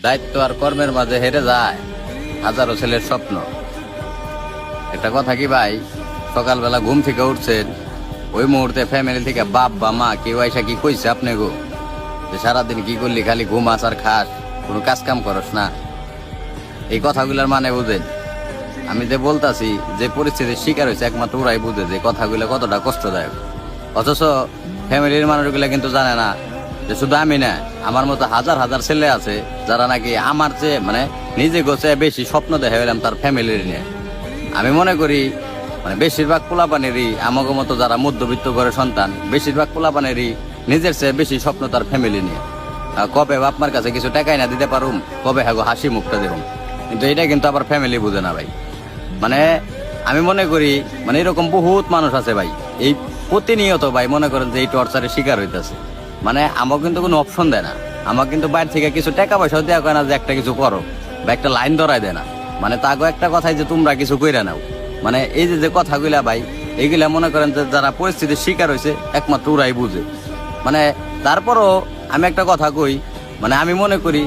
দায়িত্ব আর কর্মের মাঝে হেরে যায় হাজারো ছেলের স্বপ্ন। একটা কথা কি ভাই, সকালবেলা ঘুম থেকে উঠছেন, ওই মুহূর্তে ফ্যামিলি থেকে বাপ বা মা কেউ আইসা কি কইছে আপনি গো যে সারাদিন কি করলি, খালি ঘুমাস আর খাস, কোনো কাজ কাম করস না? এই কথাগুলোর মানে বুঝেন? আমি যে বলতাছি, যে পরিস্থিতির শিকার হয়েছে একমাত্র ওরাই বুঝে যে কথাগুলো কতটা কষ্টদায়ক। অথচ ফ্যামিলির মানুষগুলো কিন্তু জানে না যে শুধু আমি না, আমার মতো হাজার হাজার ছেলে আছে যারা নাকি আমার চেয়ে মানে নিজে গোছে বেশি স্বপ্ন দেখা গেলাম তার ফ্যামিলির নিয়ে। আমি মনে করি বেশিরভাগ পোলাপানেরই আমাকে মতো যারা মধ্যবিত্ত করে সন্তান, বেশিরভাগ পোলাপানেরই নিজের চেয়ে বেশি স্বপ্ন তার ফ্যামিলি নিয়ে। কবে বাপমার কাছে কিছু টাকাই না দিতে পারুম, কবে হ্যাগো হাসি মুখটা দেবুম, কিন্তু এটা কিন্তু আবার ফ্যামিলি বুঝে না ভাই। আমি মনে করি এরকম বহুত মানুষ আছে ভাই, এই প্রতিনিয়ত ভাই মনে করেন যে এই টর্চারের শিকার হইতেছে। আমাকে কিন্তু কোনো অপশন দেয় না, আমাকে কিন্তু বাইরে থেকে কিছু টাকা পয়সাও দেওয়া হয় না যে একটা কিছু করো বা একটা লাইন ধরাই দেয় না। তাগো একটা কথাই যে তোমরা কিছু কইরা নাও, এই যে কথাগুলা ভাই, এইগুলা মনে করেন যে যারা পরিস্থিতির শিকার হয়েছে একমাত্র ওরাই বুঝে। তারপরও আমি একটা কথা কই, আমি মনে করি